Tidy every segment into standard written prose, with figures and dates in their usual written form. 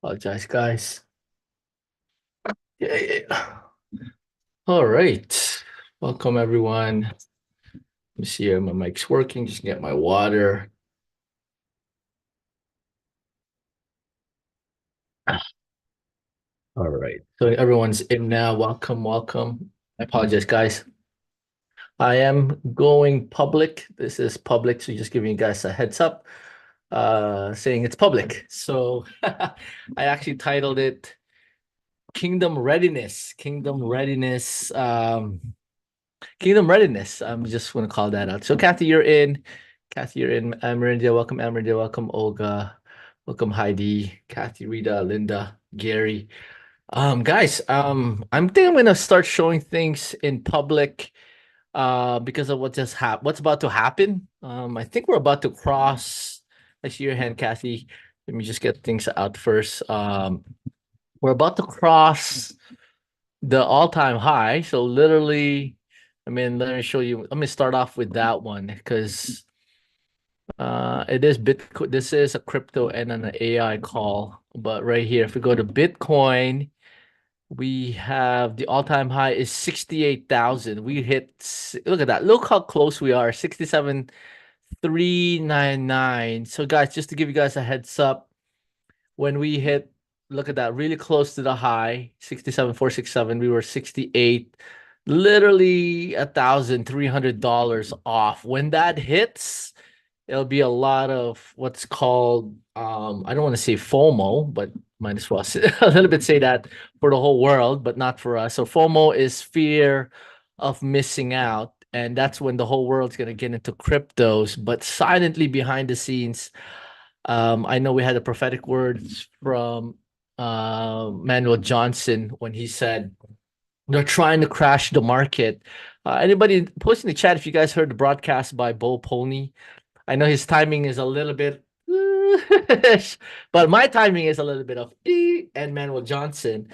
Apologize, guys. Yeah. All right. Welcome, everyone. Let me see here. My mic's working. Just get my water. All right. So everyone's in now. Welcome, welcome. I apologize, guys. I am going public. This is public, so just giving you guys a heads up, saying it's public. So I actually titled it Kingdom Readiness. Kingdom Readiness. I'm just want to call that out. So, Kathy, you're in. Kathy, you're in. Amerindia, welcome. Amerindia, welcome. Olga, welcome. Heidi, Kathy, Rita, Linda, Gary. Guys, I'm think I'm gonna start showing things in public, because of what's about to happen. I think we're about to cross. I see your hand, Kathy. Let me just get things out first. We're about to cross the all-time high. So literally, I mean, let me show you. Let me start off with that one because it is Bitcoin. This is a crypto and an AI call. But right here, if we go to Bitcoin, we have the all-time high is 68,000. We hit, look at that. Look how close we are. 67,399. So guys, just to give you guys a heads up, when we hit, look at that, really close to the high, 67,467, we were 68, literally $1,300 off. When that hits, it'll be a lot of what's called, I don't want to say FOMO, but might as well a little bit say that for the whole world, but not for us. So FOMO is fear of missing out. And that's when the whole world's going to get into cryptos, but silently behind the scenes. I know we had the prophetic words from Manuel Johnson when he said they're trying to crash the market. Anybody post in the chat if you guys heard the broadcast by Bo Pony? I know his timing is a little bit, but my timing is a little bit of and Manuel Johnson.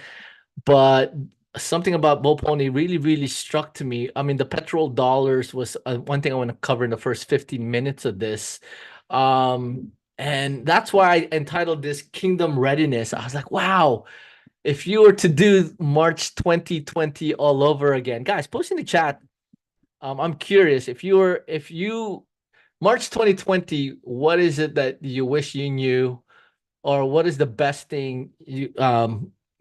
But something about Bo Pony really, really struck to me. I mean, the petrol dollars was one thing I want to cover in the first 15 minutes of this. And that's why I entitled this Kingdom Readiness. I was like, wow, if you were to do March 2020 all over again, guys, post in the chat. I'm curious if you March 2020, what is it that you wish you knew, or what is the best thing you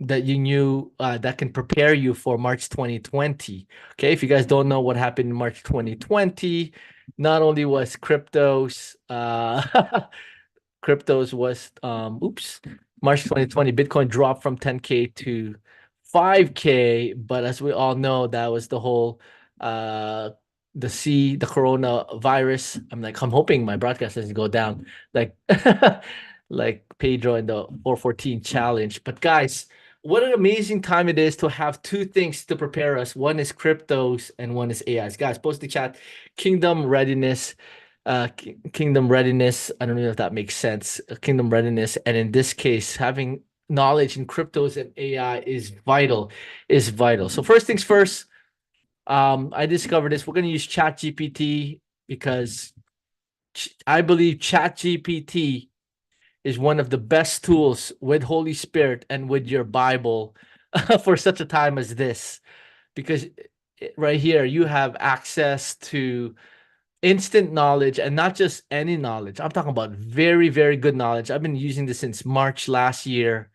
that you knew that can prepare you for March 2020? Okay, if you guys don't know what happened in March 2020, not only was cryptos was oops, March 2020, Bitcoin dropped from 10K to 5K, but as we all know, that was the whole uh the coronavirus. I'm hoping my broadcast doesn't go down like like Pedro in the 414 challenge. But guys, what an amazing time it is to have two things to prepare us. One is cryptos and one is AIs. Guys, post the chat, Kingdom Readiness, Kingdom Readiness. I don't know if that makes sense. Kingdom Readiness. And in this case, having knowledge in cryptos and AI is vital. So first things first, I discovered this. We're going to use ChatGPT because I believe ChatGPT is one of the best tools with Holy Spirit and with your Bible for such a time as this. Because right here, you have access to instant knowledge, and not just any knowledge. I'm talking about very, very good knowledge. I've been using this since March last year,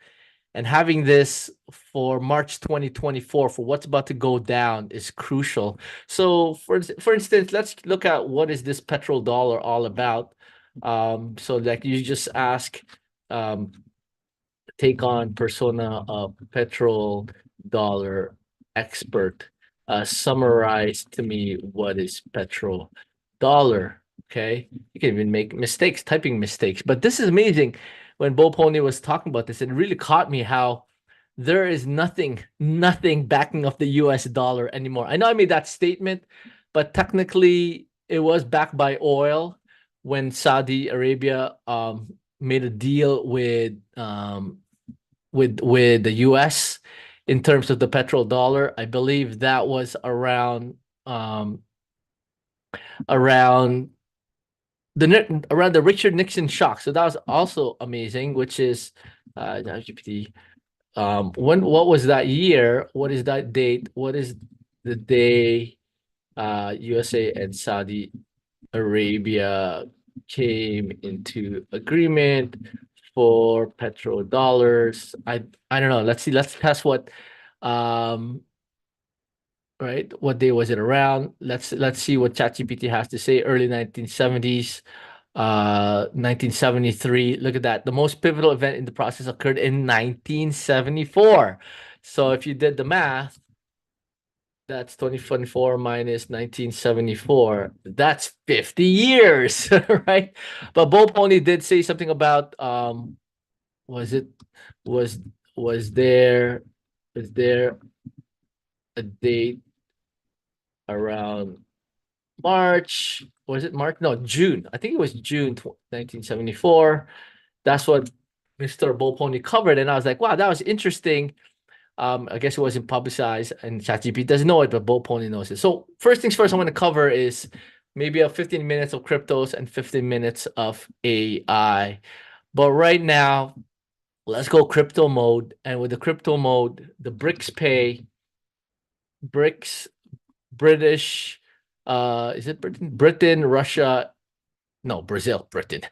and having this for March 2024 for what's about to go down is crucial. So for instance, let's look at what is this petrodollar all about. So like you just ask, um, take on persona of petrol dollar expert. Summarize to me what is petrol dollar. Okay, you can even make mistakes, typing mistakes. But this is amazing. When Bo Pony was talking about this, it really caught me how there is nothing backing up the US dollar anymore. I know I made that statement, but technically it was backed by oil when Saudi Arabia made a deal with the US in terms of the petrodollar. I believe that was around around the Richard Nixon shock. So that was also amazing, which is ChatGPT. What was that year? What is that date? What is the day USA and Saudi Arabia came into agreement for petrodollars? I don't know. Let's see. Let's test what um right? What day was it around? Let's see what ChatGPT has to say. Early 1970s, 1973. Look at that. The most pivotal event in the process occurred in 1974. So if you did the math, that's 2024 minus 1974. That's 50 years, right? But Bo Pony did say something about was it was was there is there a date around March? Was it March? No, June. I think it was June 1974. That's what Mr. Bo Pony covered. And I was like, wow, that was interesting. I guess it wasn't publicized and ChatGPT doesn't know it, but Bo Pony knows it. So first things first, I want to cover is maybe a 15 minutes of cryptos and 15 minutes of AI. But right now, let's go crypto mode. And with the crypto mode, the BRICS pay, BRICS, British, is it Britain? Britain, Russia, no, Brazil, Britain.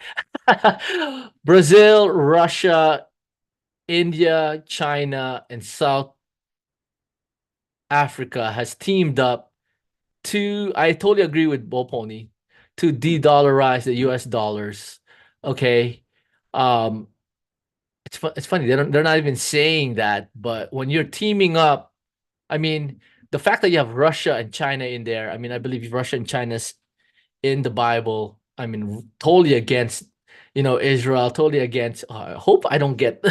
Brazil, Russia, India, China, and South Africa has teamed up to, I totally agree with Bo Pony, to de-dollarize the US dollars. Okay. Um, it's funny, they're not even saying that, but when you're teaming up, I mean, the fact that you have Russia and China in there, I mean, I believe Russia and China's in the Bible. I mean, totally against, Israel, totally against. I hope I don't get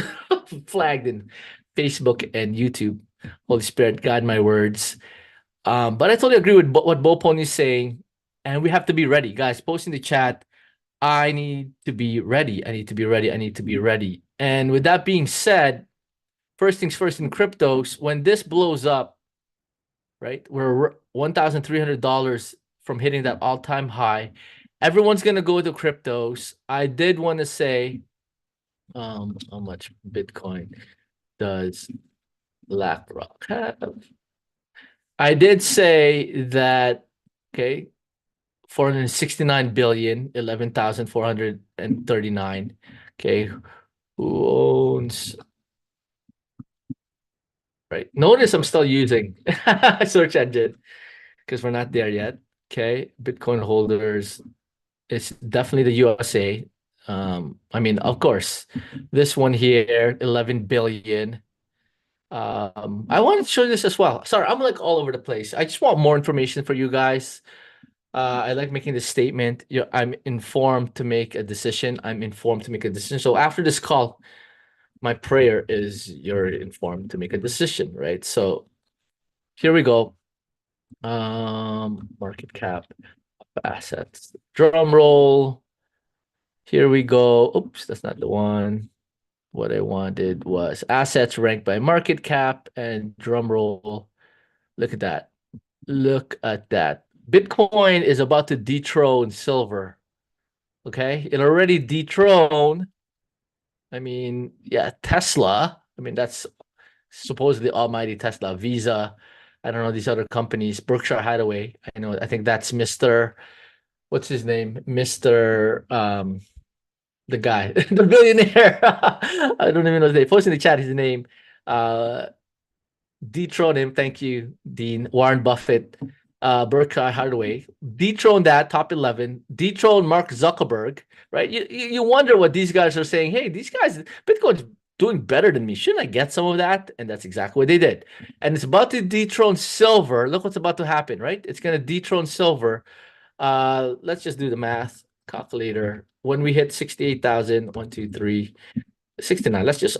flagged in Facebook and YouTube. Holy Spirit, guide my words. But I totally agree with what Bo Pony is saying, and we have to be ready, guys. Post in the chat. I need to be ready. I need to be ready. I need to be ready. And with that being said, first things first in cryptos, when this blows up, right? We're $1,300 from hitting that all-time high. Everyone's gonna go to cryptos. I did want to say, how much Bitcoin does BlackRock have? I did say that, okay, 469 billion, 11,439. Okay, who owns? Right. Notice I'm still using search engine because we're not there yet. Okay, Bitcoin holders. It's definitely the USA. I mean, of course, this one here, 11 billion. I want to show this as well. Sorry, I'm like all over the place. I just want more information for you guys. I like making this statement. I'm informed to make a decision. I'm informed to make a decision. So after this call, my prayer is you're informed to make a decision, right? So here we go. Market cap assets. Drum roll. Here we go. Oops, that's not the one. What I wanted was assets ranked by market cap and drum roll. Look at that. Look at that. Bitcoin is about to dethrone silver. Okay. It already dethroned. I mean, yeah, Tesla. I mean, that's supposedly almighty Tesla, Visa. I don't know these other companies, Berkshire Hathaway. I think that's Mr. What's his name? Mr. The guy, the billionaire. I don't even know his name. Post in the chat his name. Uh, dethrone him. Thank you, Dean. Warren Buffett, Berkshire Hathaway. Dethrone that top 11. Dethrone Mark Zuckerberg. Right? You wonder what these guys are saying. Hey, these guys, Bitcoin's doing better than me. Shouldn't I get some of that? And that's exactly what they did. And it's about to dethrone silver. Look what's about to happen. Right? It's going to dethrone silver. Let's just do the math calculator. When we hit 68,000, 1, 2, 3, 69. Let's just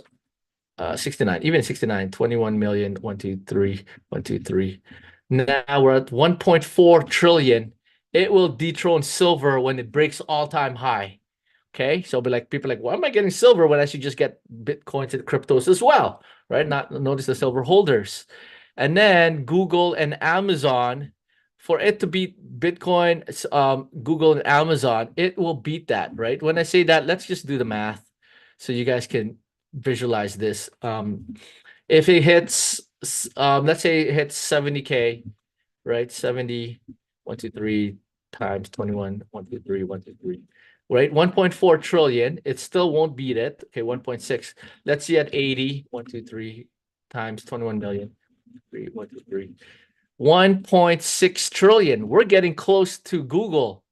69, even 69, 21 million, 1, 2, 3, 1, 2, 3. Now we're at 1.4 trillion. It will dethrone silver when it breaks all-time high. Okay, so be like people are like, why am I getting silver when I should just get Bitcoins and cryptos as well? Right? Not notice the silver holders. And then Google and Amazon, for it to beat Bitcoin, Google and Amazon, it will beat that, right? When I say that, let's just do the math so you guys can visualize this. If it hits, let's say it hits 70K, right? 70, 1, 2, 3 times 21, 1, 2, 3, 1, 2, 3, right? 1.4 trillion. It still won't beat it. Okay, 1.6. Let's see at 80, 1, 2, 3 times 21 million. 3, 1, 2, 3. 1.6 trillion. We're getting close to Google.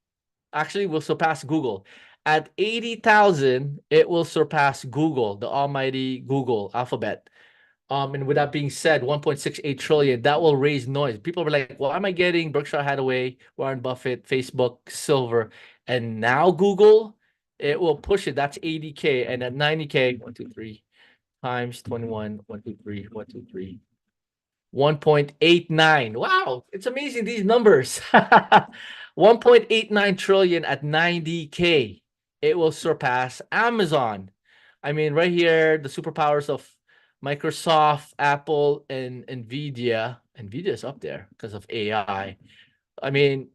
Actually, we'll surpass Google. At 80,000, it will surpass Google, the almighty Google Alphabet. And with that being said, 1.68 trillion, that will raise noise. People were like, why am I getting Berkshire Hathaway, Warren Buffett, Facebook, Silver, and now Google? It will push it. That's 80K. And at 90K, 1, 2, 3 times 21, 1, 2, 3, 1, 2, 3. 1.89. Wow, it's amazing these numbers. 1.89 trillion at 90K. It will surpass Amazon. I mean, right here, the superpowers of Microsoft, Apple, and Nvidia. Nvidia is up there because of AI. I mean,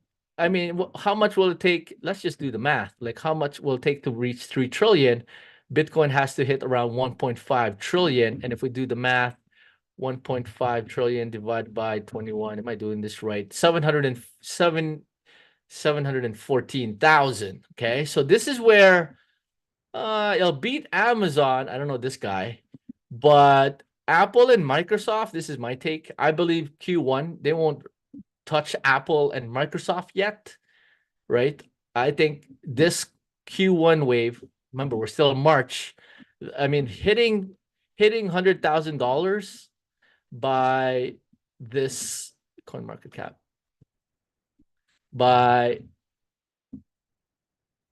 how much will it take? Let's just do the math. Like, how much will it take to reach 3 trillion? Bitcoin has to hit around 1.5 trillion. And if we do the math, 1.5 trillion divided by 21. Am I doing this right? 714,000. Okay, so this is where it'll beat Amazon. I don't know this guy, but Apple and Microsoft, this is my take. I believe Q1, they won't touch Apple and Microsoft yet, right? I think this Q1 wave, remember, we're still in March. I mean, hitting $100,000 by this coin market cap by,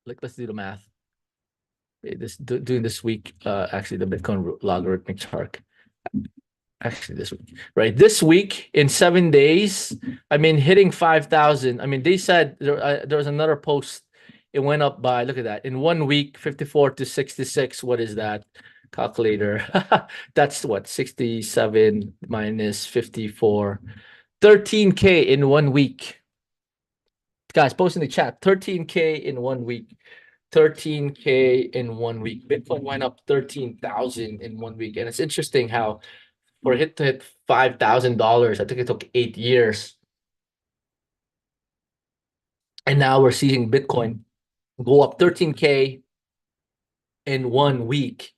like, let's do the math. Doing this week, actually the Bitcoin logarithmic chart. Actually this week, right? This week in 7 days, I mean, hitting 5,000. I mean, they said there was another post. It went up by, look at that, in 1 week, 54 to 66. What is that? Calculator. That's what, 67 minus 54. 13K in 1 week. Guys, post in the chat. 13K in 1 week. 13K in 1 week. Bitcoin went up 13,000 in 1 week. And it's interesting how for it to hit $5,000, I think it took 8 years. And now we're seeing Bitcoin go up 13K in 1 week.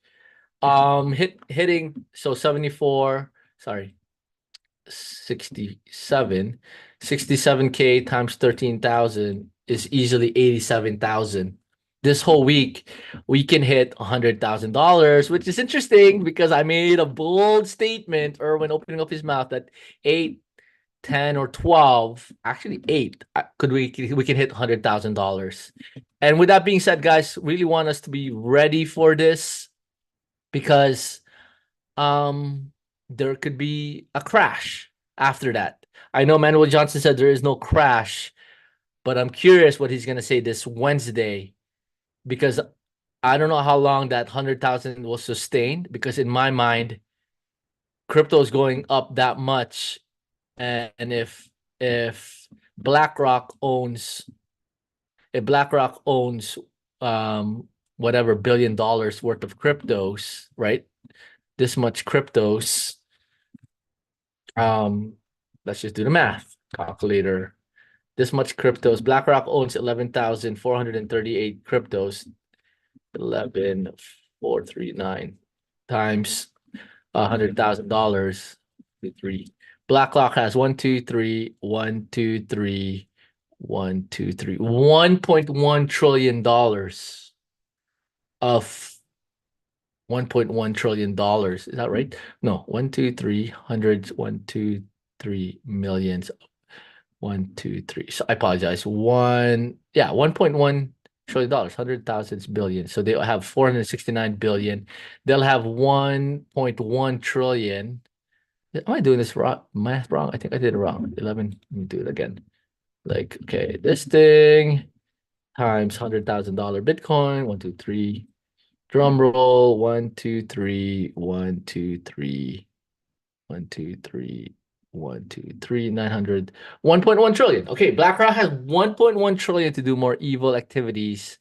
Hitting, so 74, sorry, 67K times 13,000 is easily 87,000. This whole week we can hit $100,000, which is interesting because I made a bold statement, or when opening up his mouth, that 8, 10, or 12, actually 8, we can hit $100,000. And with that being said, guys, really want us to be ready for this, because there could be a crash after that. I know Manuel Johnson said there is no crash, but I'm curious what he's gonna say this Wednesday, because I don't know how long that 100,000 will sustain, because in my mind, crypto is going up that much. And if BlackRock owns whatever $1 billion worth of cryptos, right? This much cryptos. Let's just do the math. Calculator. This much cryptos. BlackRock owns 11,438 cryptos. 11,439 times $100,000. 3. BlackRock has 1, 2, 3, 1, 2, 3, 1, 2, 3, $1.1 trillion of $1.1 trillion. Is that right? No, 1, 2, 3, hundreds, 1, 2, 3 millions. 1, 2, 3. So I apologize. $1.1 trillion, 100,000 billion. So they'll have 469 billion. They'll have 1.1 trillion. Am I doing this math wrong? I think I did it wrong. 11. Let me do it again. Like, okay, this thing times $100,000 Bitcoin. 1, 2, 3. Drum roll. 1, 2, 3. 1, 2, 3. 1, 2, 3. 1, 2, 3. 900. 1.1 trillion. Okay, BlackRock has 1.1 trillion to do more evil activities.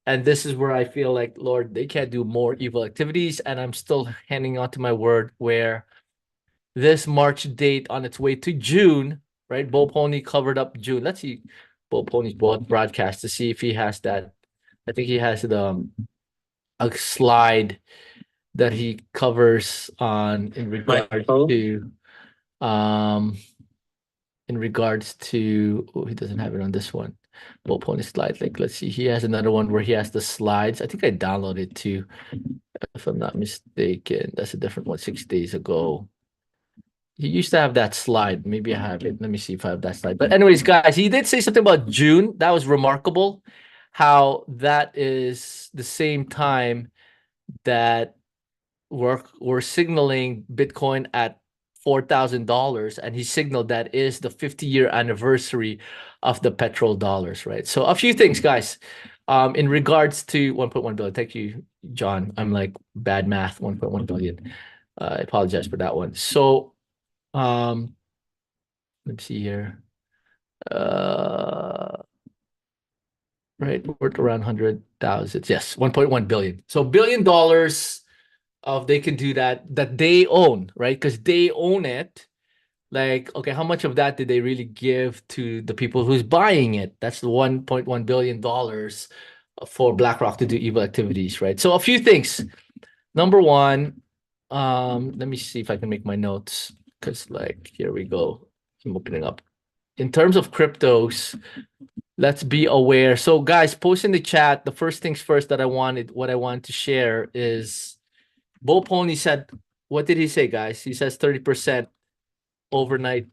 And this is where I feel like, Lord, they can't do more evil activities. And I'm still hanging on to my word where this March date on its way to June, right? Bo Pony covered up June. Let's see Bo Pony's broadcast to see if he has that. I think he has a slide that he covers on in regards to um in regards to he doesn't have it on this one. Bo Pony slide. Like let's see, he has another one where he has the slides. I think I downloaded it too, if I'm not mistaken. That's a different one 6 days ago. He used to have that slide. Maybe I have it. Let me see if I have that slide. But anyways, guys, he did say something about June. That was remarkable. How that is the same time that we're signaling Bitcoin at $4,000, and he signaled that is the 50-year anniversary of the petrodollars, right? So a few things, guys. In regards to 1.1 billion. Thank you, John. I'm like bad math. 1.1 billion. I apologize for that one. So let's see here. Right, worth around 100,000. Yes, 1.1 billion. So $1 billion of they can do that they own, right? Because they own it. Like, okay, how much of that did they really give to the people who's buying it? That's the $1.1 billion for BlackRock to do evil activities, right? So a few things. Number one, let me see if I can make my notes because, like, here we go. I'm opening up. In terms of cryptos, let's be aware. So, guys, post in the chat. The first things first that what I wanted to share is Bo Pony said, what did he say, guys? He says 30% overnight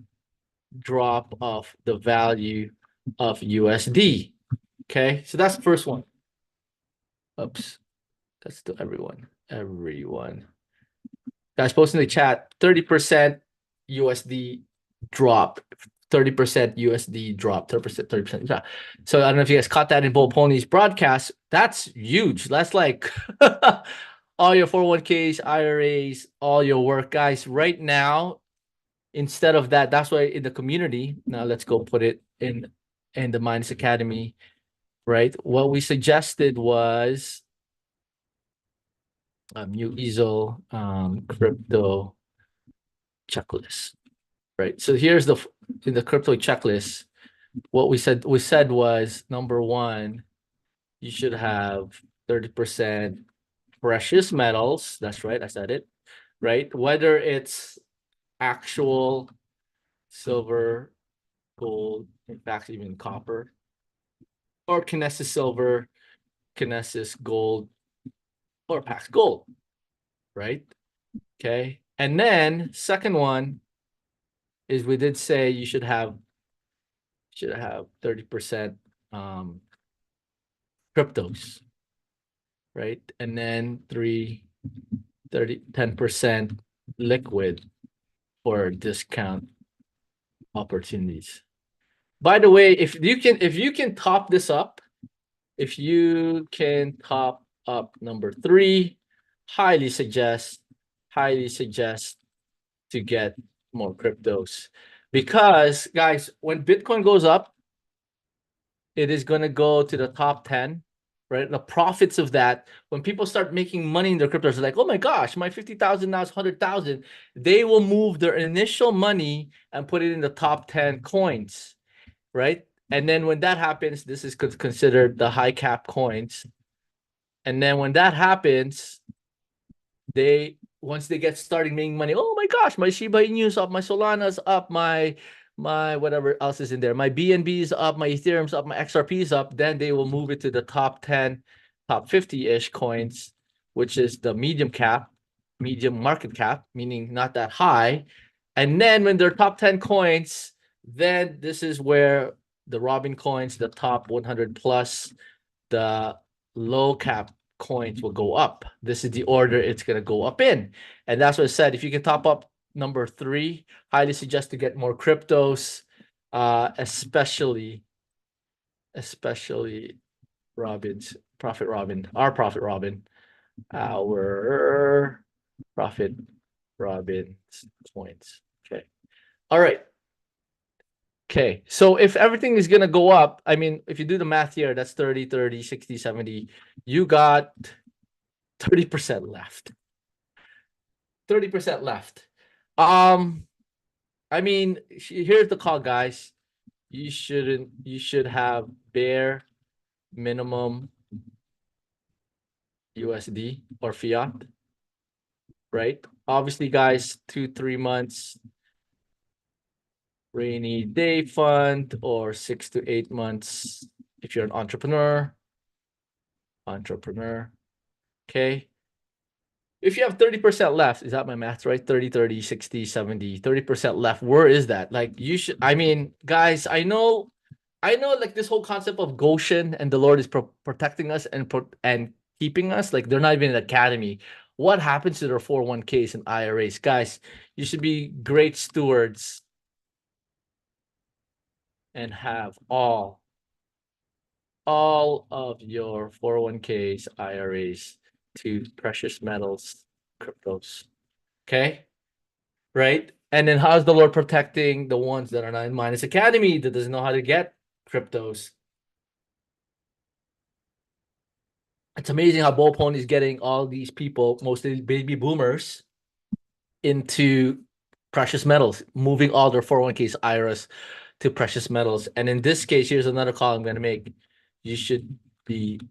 drop of the value of USD. Okay, so that's the first one. Oops, that's to everyone. Everyone. Guys, post in the chat 30% USD drop. 30% USD drop, 30% drop. So I don't know if you guys caught that in Bo Pony's broadcast. That's huge. That's like all your 401ks, IRAs, all your work, guys. Right now, instead of that, that's why in the community, now let's go put it in the Minds Academy, right? What we suggested was new easel crypto checklist, right? So here's in the crypto checklist, what we said was number one, you should have 30% precious metals. That's right, I said it, right? Whether it's actual silver, gold, in fact, even copper, or Kinesis silver, Kinesis gold, or Pax gold, right? Okay. And then second one is we did say you should have 30% cryptos, right? And then 10% liquid for discount opportunities. By the way, if you can top this up, if you can top up number 3, highly suggest to get more cryptos, because guys, when Bitcoin goes up, it is going to go to the top 10, right? The profits of that, when people start making money in their cryptos, they're like, oh my gosh, my 50,000 now is 100,000. They will move their initial money and put it in the top 10 coins, right? And then when that happens, this is considered the high cap coins. And then when that happens, once they get started making money, oh my gosh, my Shiba Inu's up, my Solana's up, my whatever else is in there, my BNB's up, my Ethereum's up, my XRP's up, then they will move it to the top 10, top 50-ish coins, which is the medium market cap, meaning not that high. And then when they're top 10 coins, then this is where the Robin coins, the top 100 plus, the low cap coins will go up. This is the order it's going to go up in. And that's what I said. If you can top up number 3, highly suggest to get more cryptos, especially Robin's Profit Robin, our Profit Robin coins. Okay. All right. Okay, so if everything is gonna go up, I mean, if you do the math here, that's 30, 30, 60, 70. You got 30% left. 30% left. Um, I mean, here's the call, guys. You should have bare minimum USD or fiat, right? Obviously, guys, 2, 3 months rainy day fund or 6 to 8 months if you're an entrepreneur. Okay. If you have 30% left, is that my math right? 30, 30, 60, 70, 30% left. Where is that? Like you should, I mean, guys, I know like this whole concept of Goshen and the Lord is protecting us and keeping us, like they're not even an academy. What happens to their 401ks and IRAs? Guys, you should be great stewards and have all of your 401ks, IRAs to precious metals, cryptos. Okay? Right? And then how's the Lord protecting the ones that are not in Minus Academy that doesn't know how to get cryptos? It's amazing how Bull Pony is getting all these people, mostly baby boomers, into precious metals, moving all their 401ks, IRAs to precious metals. And in this case, here's another call I'm going to make. You should be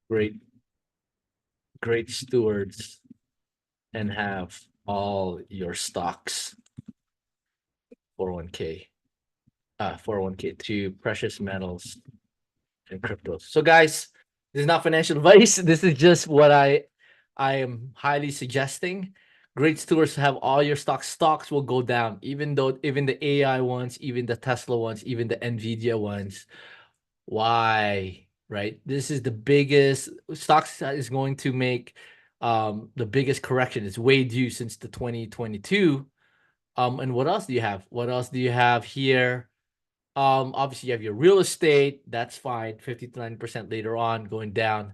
great, great stewards and have all your stocks 401k, 401k to precious metals and cryptos. So guys, this is not financial advice. This is just what I am highly suggesting. Great stewards have all your stocks. Stocks will go down, even though even the AI ones, even the Tesla ones, even the Nvidia ones. Why? Right? This is the biggest stocks is going to make the biggest correction. It's way due since the 2022. And what else do you have? What else do you have here? Obviously you have your real estate, that's fine, 50 to 90% later on going down.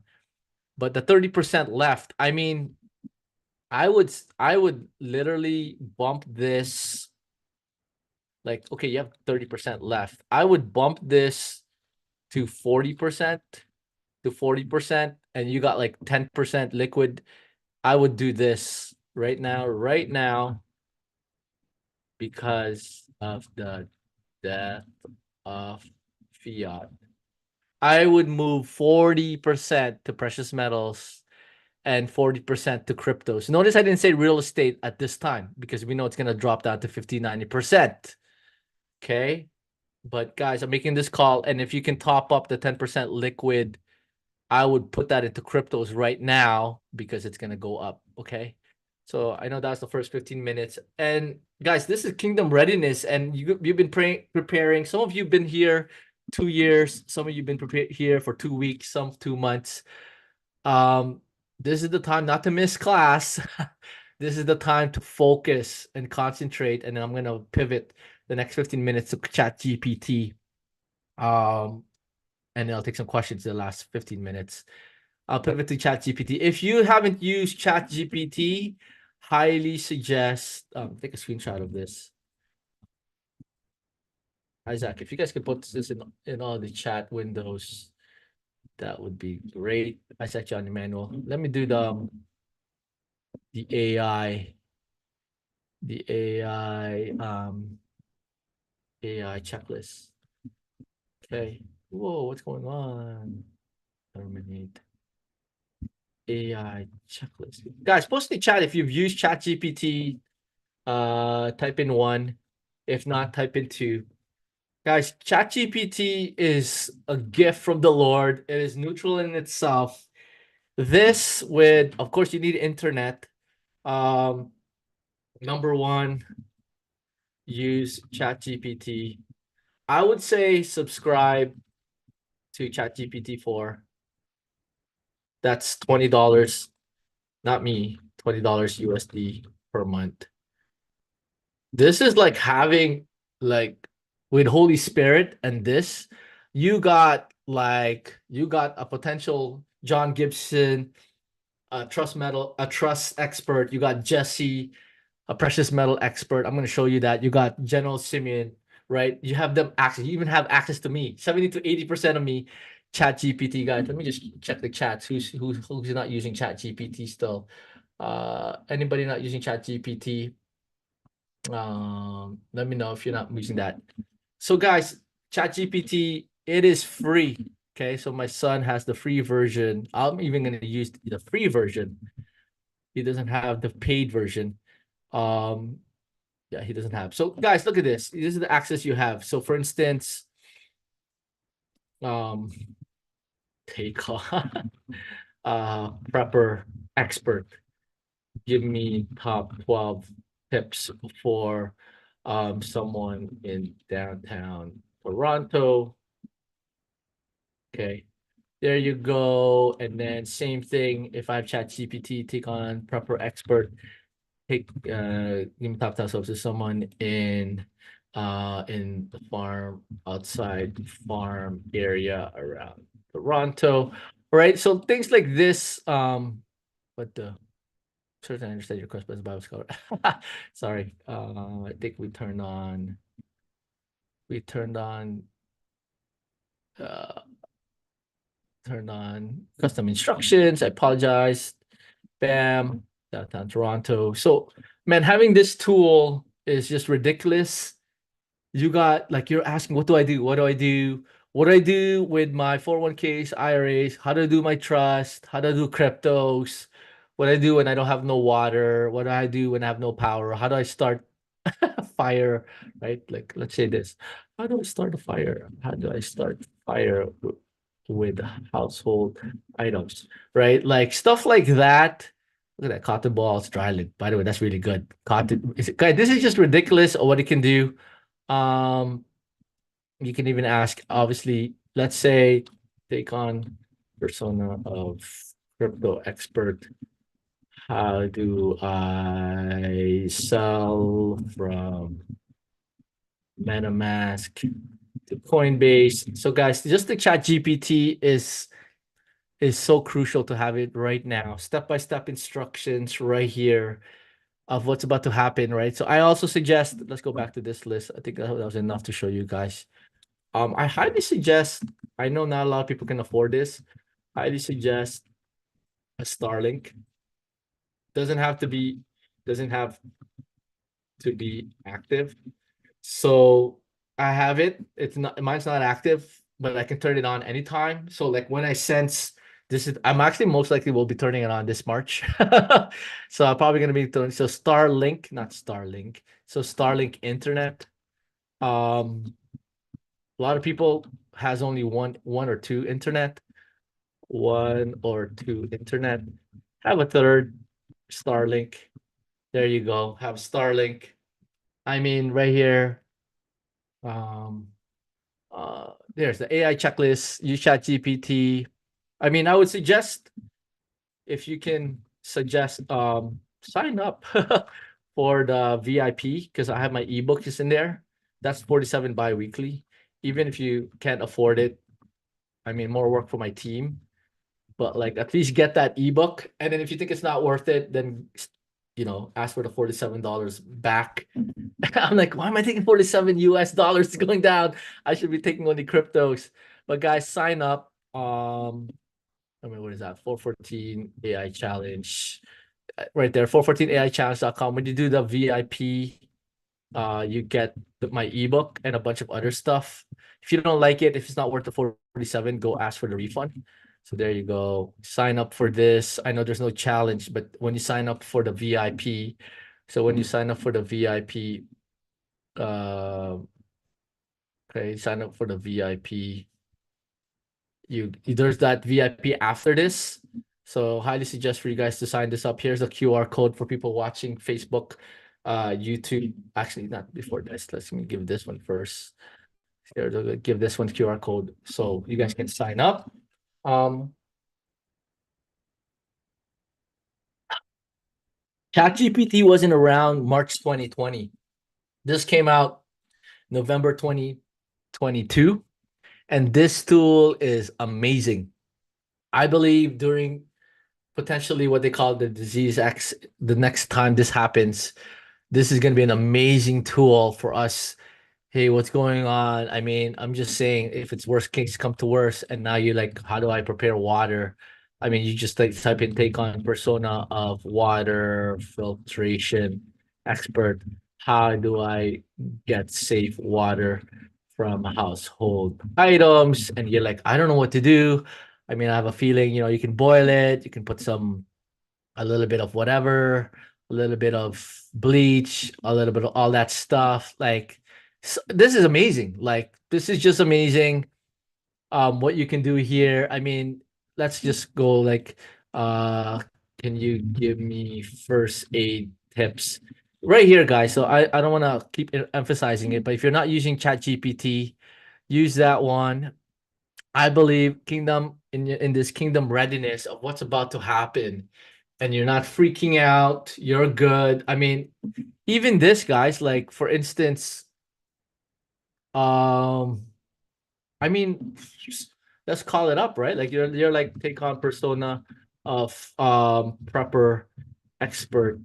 But the 30% left, I mean, I would literally bump this like okay, you have 30% left. I would bump this to 40% to 40% and you got like 10% liquid. I would do this right now because of the death of fiat. I would move 40% to precious metals and 40% to cryptos. Notice I didn't say real estate at this time because we know it's going to drop down to 50, 90%. Okay. But guys, I'm making this call. And if you can top up the 10% liquid, I would put that into cryptos right now because it's going to go up. Okay. So I know that's the first 15 minutes. And guys, this is Kingdom Readiness. And you've been preparing. Some of you have been here 2 years. Some of you have been here for 2 weeks, some 2 months. This is the time not to miss class. This is the time to focus and concentrate. And then I'm going to pivot the next 15 minutes to Chat GPT. And then I'll take some questions in the last 15 minutes. I'll pivot to Chat GPT. If you haven't used Chat GPT, highly suggest take a screenshot of this. Isaac, if you guys could put this in all the chat windows, that would be great. Isaac, John Emmanuel. Let me do the AI AI checklist. Okay. Whoa, what's going on? Terminate AI checklist. Guys, post in the chat if you've used ChatGPT. Type in 1. If not, type in 2. Guys, ChatGPT is a gift from the Lord. It is neutral in itself. This with, of course, you need internet. Number 1, use ChatGPT. I would say subscribe to ChatGPT 4. That's $20, not me, $20 USD per month. This is like having like with Holy Spirit and this, you got a potential John Gibson, a trust expert. You got Jesse, a precious metal expert. I'm going to show you that. You got General Simeon, right? You have them access. You even have access to me. 70 to 80% of me, Chat GPT guys. Let me just check the chats. Who's not using Chat GPT still? Anybody not using Chat GPT? Let me know if you're not using that. So guys, Chat GPT, it is free. Okay, so my son has the free version. I'm even going to use the free version. He doesn't have the paid version. Um, yeah, he doesn't have. So guys, look at this. This is the access you have. So for instance, um, take on prepper expert. Give me top 12 tips for someone in downtown Toronto. Okay, there you go. And then same thing. If I have Chat GPT, take on prepper expert. Take give me top tips to someone in the farm outside farm area around Toronto. All right. So things like this. But the certainly I understand your question, but it's Bible scholar. Sorry. I think we uh turned on custom instructions. I apologize. Bam, downtown Toronto. So, man, having this tool is just ridiculous. You got like you're asking, what do I do? What do I do? What do I do with my 401ks, IRAs? How do I do my trust? How do I do cryptos? What do I do when I don't have no water? What do I do when I have no power? How do I start a fire? Right? Like, let's say this. How do I start a fire? How do I start fire with household items? Right? Like stuff like that. Look at that cotton balls, dry lint. By the way, that's really good. Cotton. Guys, this is just ridiculous what it can do. Um, you can even ask, obviously, let's say take on persona of crypto expert. How do I sell from MetaMask to Coinbase? So guys, just the Chat GPT is so crucial to have it right now. Step-by-step instructions right here of what's about to happen, right? So I also suggest, let's go back to this list. I think that was enough to show you guys. I highly suggest, I know not a lot of people can afford this. Highly suggest a Starlink. Doesn't have to be, doesn't have to be active. So I have it. It's not, mine's not active, but I can turn it on anytime. So like when I sense this is, I'm actually most likely will be turning it on this March. So I'm probably gonna be doing so Starlink, not Starlink. So Starlink internet. A lot of people has only one or two internet, one or two internet. Have a third Starlink. There you go. Have Starlink. I mean, right here. Um, there's the AI checklist. Use Chat GPT. I mean, I would suggest if you can suggest sign up for the VIP because I have my ebook is in there. That's 47 bi-weekly. Even if you can't afford it, I mean, more work for my team, but like at least get that ebook. And then if you think it's not worth it, then ask for the $47 back. I'm like, why am I taking 47 US dollars going down? I should be taking only cryptos. But guys, sign up. I mean, what is that? 414 AI challenge. Right there, 414aichallenge.com. When you do the VIP, you get my ebook and a bunch of other stuff. If you don't like it, if it's not worth the 47, go ask for the refund. So there you go. Sign up for this. I know there's no challenge, but when you sign up for the VIP, so when you sign up for the VIP, okay, sign up for the VIP. There's that VIP after this. So highly suggest for you guys to sign this up. Here's a QR code for people watching Facebook, YouTube. Actually, not before this. Let's me give this one first. Here, give this one QR code so you guys can sign up. ChatGPT wasn't around March 2020. This came out November 2022, and this tool is amazing. I believe during potentially what they call the disease X, the next time this happens, This is going to be an amazing tool for us. Hey, what's going on? I mean, I'm just saying, if it's worst case come to worst, and now you're like, how do I prepare water? I mean, you just like type in take on persona of water filtration expert. How do I get safe water from household items? And you're like, I don't know what to do. I mean, I have a feeling, you can boil it, you can put a little bit of whatever, a little bit of bleach, a little bit of all that stuff. Like, this is amazing. Like, this is just amazing. What you can do here. I mean, let's just go like, uh, can you give me first aid tips? Right here, guys. So I don't want to keep emphasizing it, but if you're not using ChatGPT, use that one. I believe kingdom in this kingdom readiness of what's about to happen, and you're not freaking out. You're good. I mean, even this, guys, like for instance, um, I mean, let's call it up, right? Like you're like take on persona of prepper expert.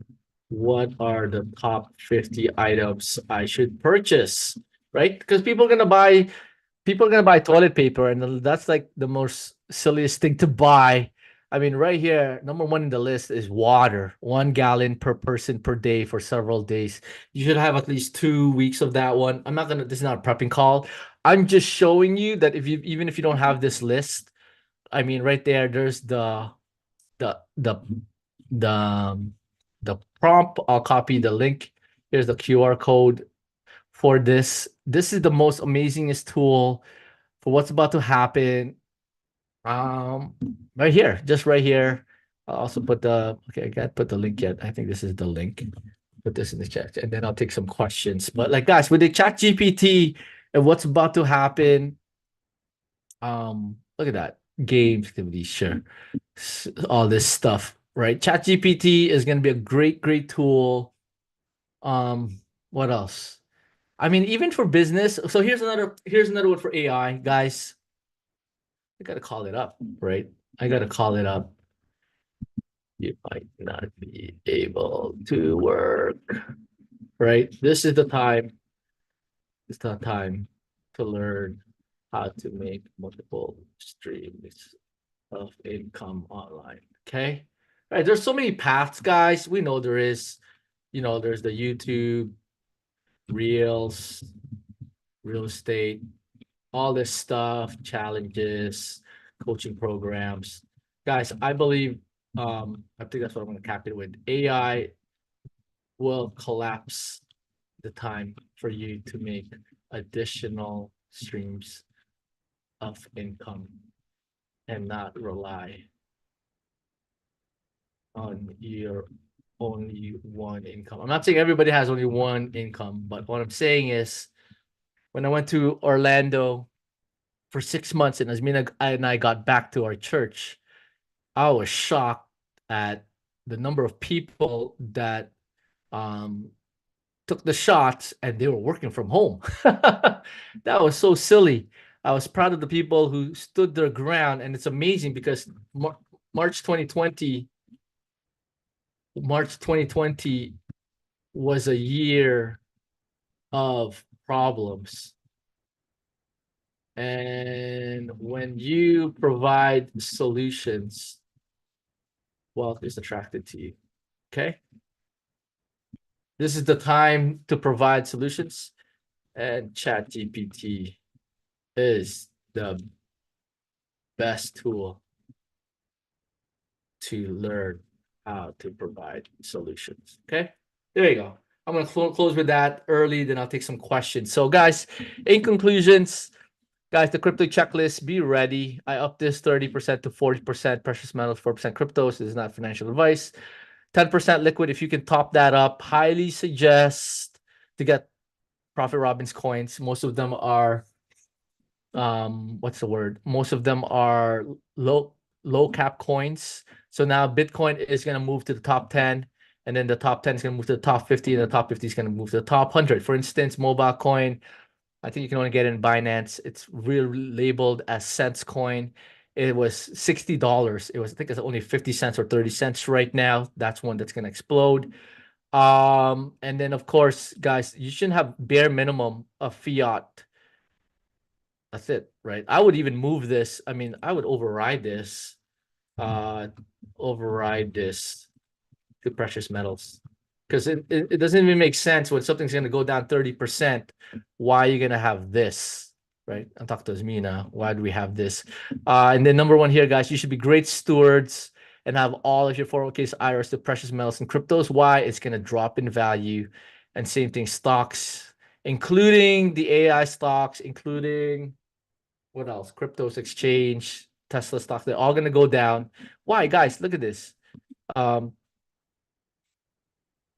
What are the top 50 items I should purchase? Right? Because people are gonna buy toilet paper, and that's like the most silliest thing to buy. I mean, right here, number one in the list is water, 1 gallon per person per day for several days. You should have at least 2 weeks of that one. I'm not gonna, this is not a prepping call. I'm just showing you that if you, even if you don't have this list, I mean, right there, there's the the the um, the prompt. I'll copy the link. Here's the QR code for this. This is the most amazingest tool for what's about to happen. Um, right here, just right here. I'll also put the, okay, I can't put the link yet. I think this is the link. Put this in the chat, and then I'll take some questions. But like, guys, with the chat GPT and what's about to happen, look at that. Game activity, sure. All this stuff, right? Chat GPT is gonna be a great tool. What else? I mean, even for business. So here's another one for AI, guys. I gotta call it up, right? I gotta call it up. You might not be able to work, right? This is the time. It's the time to learn how to make multiple streams of income online. Okay. All right. There's so many paths, guys. We know there is, there's the YouTube, Reels, real estate, all this stuff, challenges, coaching programs. Guys, I believe, I think that's what I'm going to cap it with. AI will collapse the time for you to make additional streams of income and not rely on your only one income. I'm not saying everybody has only one income, but what I'm saying is when I went to Orlando for 6 months, and Asmina and I got back to our church, I was shocked at the number of people that um, took the shots and they were working from home. That was so silly. I was proud of the people who stood their ground, and it's amazing because March 2020, March 2020 was a year of problems. And when you provide solutions, wealth is attracted to you. Okay. This is the time to provide solutions, and ChatGPT is the best tool to learn how to provide solutions. Okay. There you go. I'm going to close with that early, then I'll take some questions. So, guys, in conclusions, guys, the crypto checklist, be ready. I up this 30% to 40% precious metals, 4% cryptos. This is not financial advice. 10% liquid. If you can top that up, highly suggest to get Profit Robin's coins. Most of them are, what's the word? Most of them are low cap coins. So now Bitcoin is going to move to the top 10, and then the top 10 is going to move to the top 50, and the top 50 is going to move to the top 100. For instance, mobile coin, I think you can only get it in Binance. It's really labeled as cents coin. It was $60. I think it's only 50 cents or 30 cents right now. That's one that's going to explode. And then of course, guys, you shouldn't have bare minimum of fiat. That's it, right? I would even move this. I mean, I would override this. Uh, override this to precious metals because it doesn't even make sense when something's going to go down 30%. Why are you going to have this, right? I'm talking to me now. Why do we have this? And then number one here, guys, you should be great stewards and have all of your 401ks, IRAs, to precious metals and cryptos. Why? It's going to drop in value. And same thing, stocks, including the AI stocks, including what else? Cryptos, exchange, Tesla stocks, they're all going to go down. Why, guys? Look at this. Um,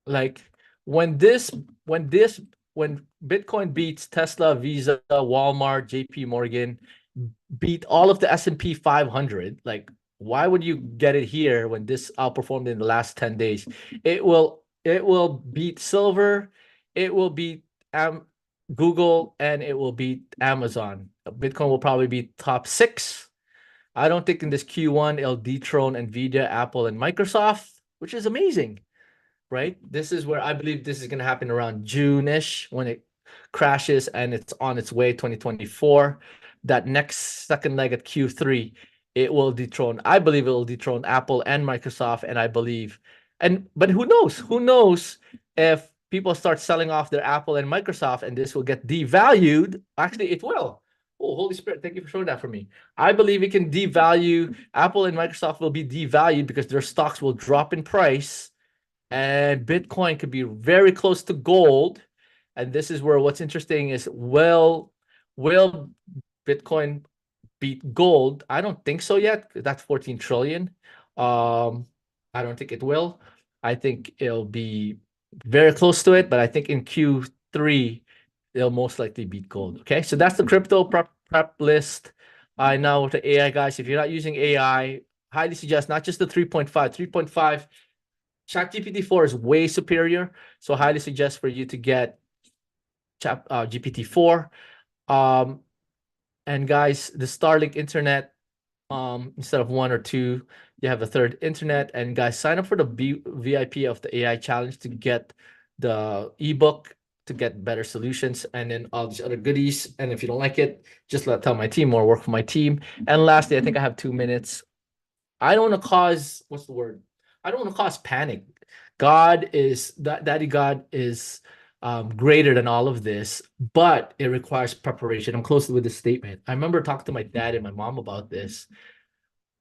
like when this when this when Bitcoin beats Tesla, Visa, Walmart, JP Morgan, beat all of the S&P 500, like why would you get it here when this outperformed in the last 10 days? It will beat silver, it will beat Google, and it will beat Amazon. Bitcoin will probably be top 6. I don't think in this Q1 it'll dethrone Nvidia, Apple, and Microsoft, which is amazing, right? This is where I believe this is going to happen around June-ish when it crashes and it's on its way 2024. That next second leg at Q3, it will dethrone. I believe it will dethrone Apple and Microsoft, and I believe, but who knows? Who knows if people start selling off their Apple and Microsoft and this will get devalued? Actually, it will. Oh, Holy Spirit, thank you for showing that for me. I believe it can devalue. Apple and Microsoft will be devalued because their stocks will drop in price and Bitcoin could be very close to gold. And this is where what's interesting is, will Bitcoin beat gold? I don't think so yet. That's 14 trillion. I don't think it will. I think it'll be very close to it, but I think in Q3 it'll most likely beat gold. Okay, so that's the crypto prep list. I now with the AI, guys. If you're not using AI, highly suggest not just the 3.5. 3.5 ChatGPT-4 is way superior, so I highly suggest for you to get GPT-4. And guys, the Starlink internet, instead of 1 or 2, you have a third internet. And guys, sign up for the VIP of the AI challenge to get the ebook to get better solutions, and then all these other goodies. And if you don't like it, just tell my team or work for my team. And lastly, I think I have 2 minutes. I don't want to cause, what's the word? I don't want to cause panic. Daddy God is greater than all of this, but it requires preparation. I'm close with this statement. I remember talking to my dad and my mom about this.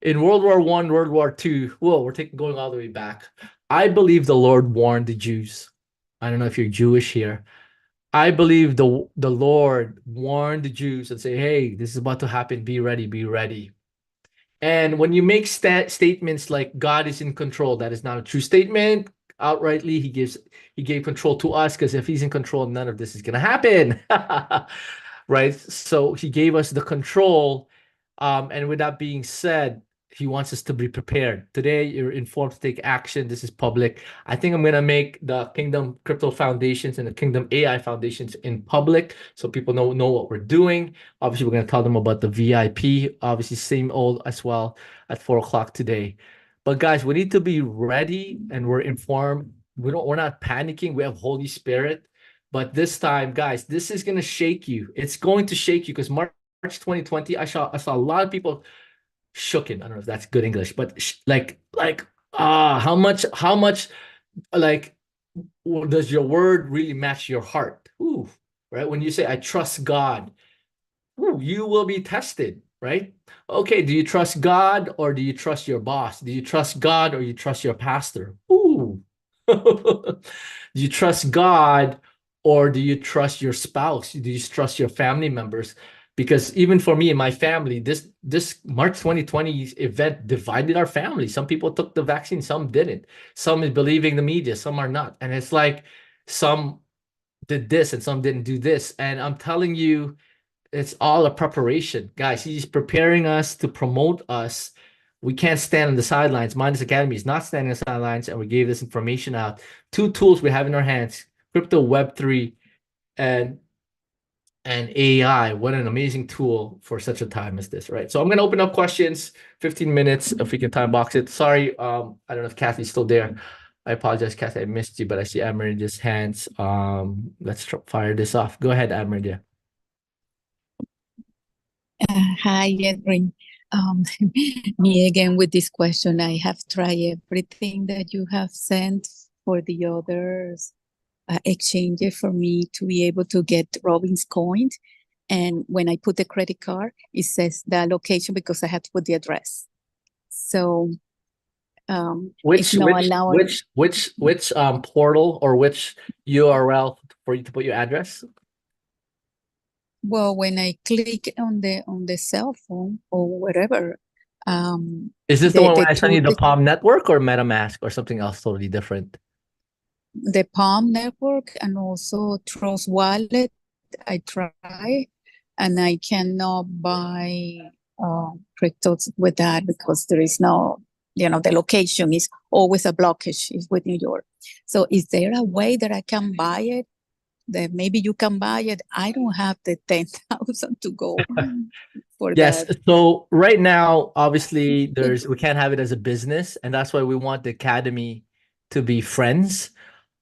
In World War I, World War II, whoa, we're going all the way back. I believe the Lord warned the Jews. I don't know if you're Jewish here. I believe the Lord warned the Jews and say, hey, this is about to happen. Be ready, be ready. And when you make statements like God is in control, that is not a true statement. Outrightly, he gave control to us, because if he's in control, none of this is gonna happen. Right? So he gave us the control. And with that being said, he wants us to be prepared. Today, you're informed to take action. This is public. I think I'm gonna make the Kingdom Crypto Foundations and the Kingdom AI Foundations in public, so people know what we're doing. Obviously, we're gonna tell them about the VIP. Obviously, same old as well at 4 o'clock today. But guys, we need to be ready and we're informed. We're not panicking. We have Holy Spirit. But this time, guys, this is gonna shake you. It's going to shake you because March 2020, I saw a lot of people shooken. I don't know if that's good English, but how much like does your word really match your heart? Ooh, right? When you say I trust God, ooh, you will be tested, right? Okay, do you trust God or do you trust your boss? Do you trust God or you trust your pastor? Ooh. Do you trust God or do you trust your spouse? Do you trust your family members? Because even for me and my family, this March 2020 event divided our family. Some people took the vaccine, some didn't. Some is believing the media, some are not. And it's like some did this and some didn't do this. And I'm telling you, it's all a preparation, guys. He's preparing us to promote us. We can't stand on the sidelines. Minds Academy is not standing on the sidelines, and we gave this information out. 2 tools we have in our hands: crypto, Web3, and AI. What an amazing tool for such a time as this, right? So I'm gonna open up questions. 15 minutes if we can time box it. Sorry, I don't know if Kathy's still there. I apologize, Kathy, I missed you, but I see Amaridia's hands. Let's fire this off. Go ahead, Amaridia. Hi, Edwin. Um, Me again with this question. I have tried everything that you have sent for the others exchanges for me to be able to get Robin's coins. And when I put the credit card, it says the location because I have to put the address. So it's Which not which allowing. which which portal or which URL for you to put your address? Well, when I click on the cell phone or whatever, Is this the one the where I send two you the Palm Network or MetaMask or something else totally different? the Palm Network and also Trust Wallet. I try, and I cannot buy cryptos with that because there is no, the location is always a blockage. Is with New York. So, is there a way that I can buy it? That maybe you can buy it. I don't have the 10,000 to go for Yes. that. So right now, obviously, we can't have it as a business, and that's why we want the academy to be friends.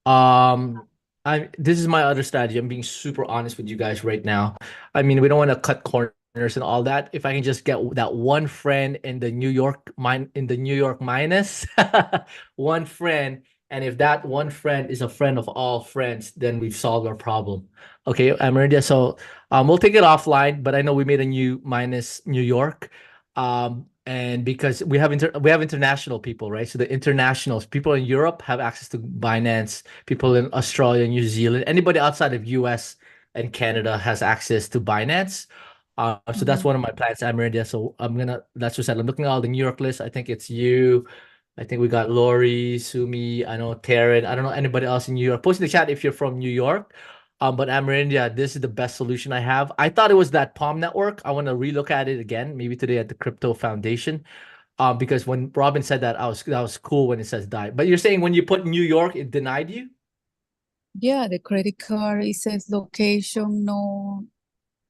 This is my other strategy. I'm being super honest with you guys right now. I mean, we don't want to cut corners and all that. If I can just get that one friend in the New York minus, one friend, and if that one friend is a friend of all friends, then we've solved our problem. Okay, Ameridia. So we'll take it offline, but I know we made a new minus New York. And because we have international people, right? So the internationals, people in Europe have access to Binance, people in Australia, New Zealand, anybody outside of US and Canada has access to Binance. So that's one of my plans, Ameridia. So that's just said, I'm looking at all the New York list. I think it's you. I think we got Lori, Sumi, I know Taryn. I don't know anybody else in New York. Post in the chat if you're from New York. But Amerindia, this is the best solution I have. I thought it was that Palm Network. I want to relook at it again, maybe today at the Crypto Foundation. Because when Robin said that, that was cool when it says die. But you're saying when you put New York, it denied you? Yeah, the credit card, it says location, no,